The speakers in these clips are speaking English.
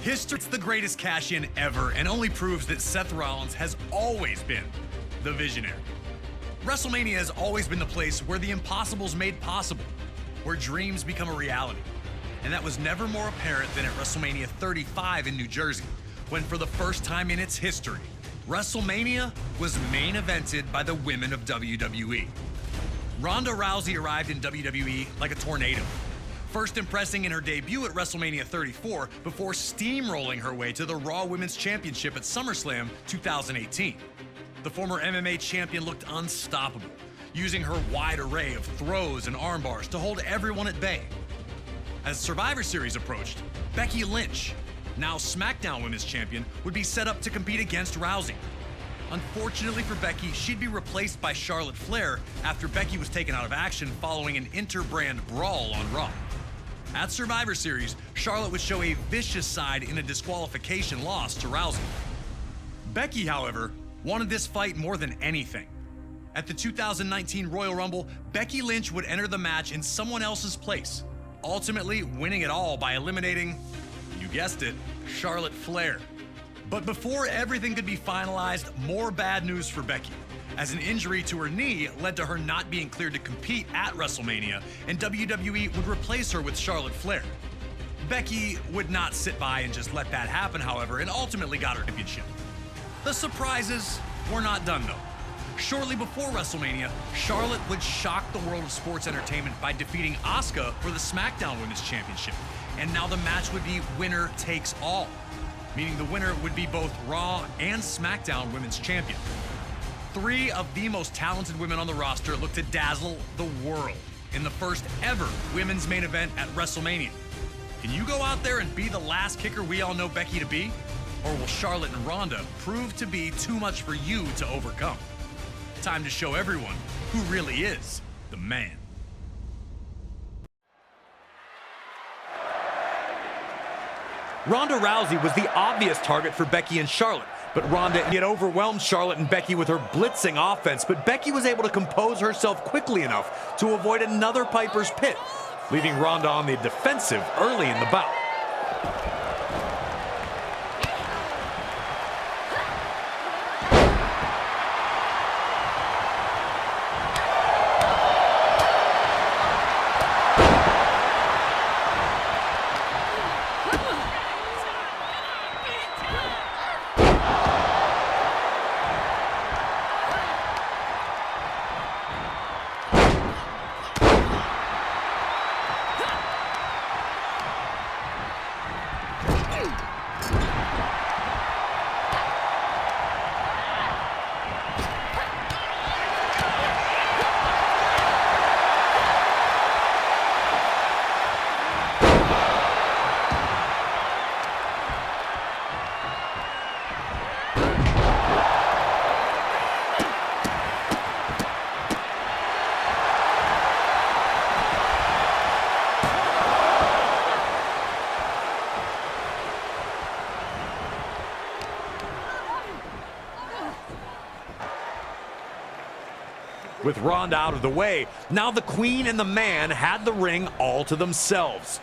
History's the greatest cash-in ever and only proves that Seth Rollins has always been the visionary. WrestleMania has always been the place where the impossible's made possible, where dreams become a reality. And that was never more apparent than at WrestleMania 35 in New Jersey, when for the first time in its history, WrestleMania was main evented by the women of WWE. Ronda Rousey arrived in WWE like a tornado, first impressing in her debut at WrestleMania 34 before steamrolling her way to the Raw Women's Championship at SummerSlam 2018. The former MMA champion looked unstoppable, using her wide array of throws and arm bars to hold everyone at bay. As Survivor Series approached, Becky Lynch, now SmackDown Women's Champion, would be set up to compete against Rousey. Unfortunately for Becky, she'd be replaced by Charlotte Flair after Becky was taken out of action following an inter-brand brawl on Raw. At Survivor Series, Charlotte would show a vicious side in a disqualification loss to Rousey. Becky, however, wanted this fight more than anything. At the 2019 Royal Rumble, Becky Lynch would enter the match in someone else's place, ultimately winning it all by eliminating, you guessed it, Charlotte Flair. But before everything could be finalized, more bad news for Becky, as an injury to her knee led to her not being cleared to compete at WrestleMania, and WWE would replace her with Charlotte Flair. Becky would not sit by and just let that happen, however, and ultimately got her championship. The surprises were not done, though. Shortly before WrestleMania, Charlotte would shock the world of sports entertainment by defeating Asuka for the SmackDown Women's Championship. And now the match would be winner takes all, meaning the winner would be both Raw and SmackDown Women's Champion. Three of the most talented women on the roster look to dazzle the world in the first ever women's main event at WrestleMania. Can you go out there and be the last kicker we all know Becky to be? Or will Charlotte and Ronda prove to be too much for you to overcome? Time to show everyone who really is the man. Ronda Rousey was the obvious target for Becky and Charlotte, but Ronda had overwhelmed Charlotte and Becky with her blitzing offense, but Becky was able to compose herself quickly enough to avoid another Piper's Pit, leaving Ronda on the defensive early in the bout. With Ronda out of the way, now the Queen and the Man had the ring all to themselves.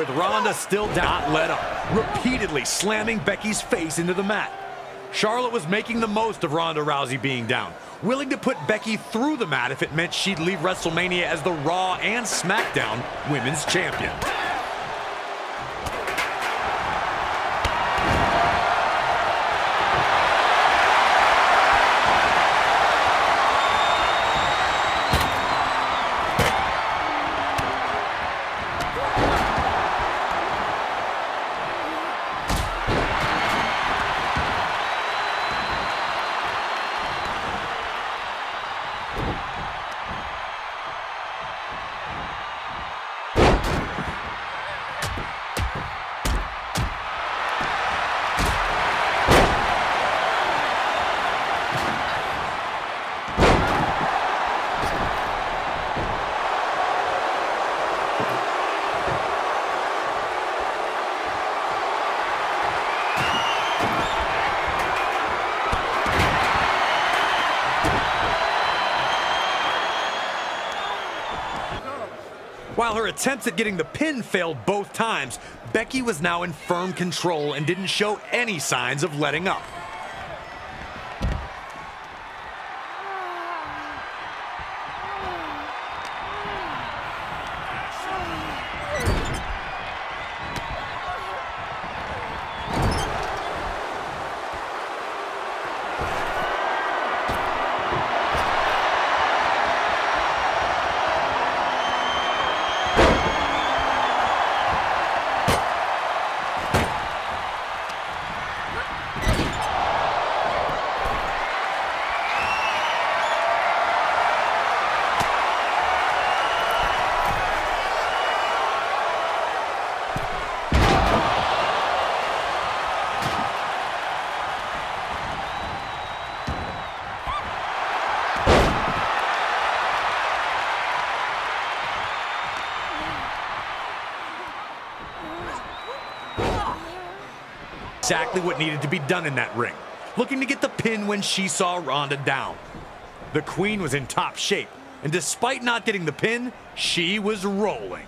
With Ronda still down, not let up, repeatedly slamming Becky's face into the mat. Charlotte was making the most of Ronda Rousey being down, willing to put Becky through the mat if it meant she'd leave WrestleMania as the Raw and SmackDown Women's Champion. While her attempts at getting the pin failed both times, Becky was now in firm control and didn't show any signs of letting up. Exactly what needed to be done in that ring, looking to get the pin when she saw Ronda down. The Queen was in top shape, and despite not getting the pin, she was rolling.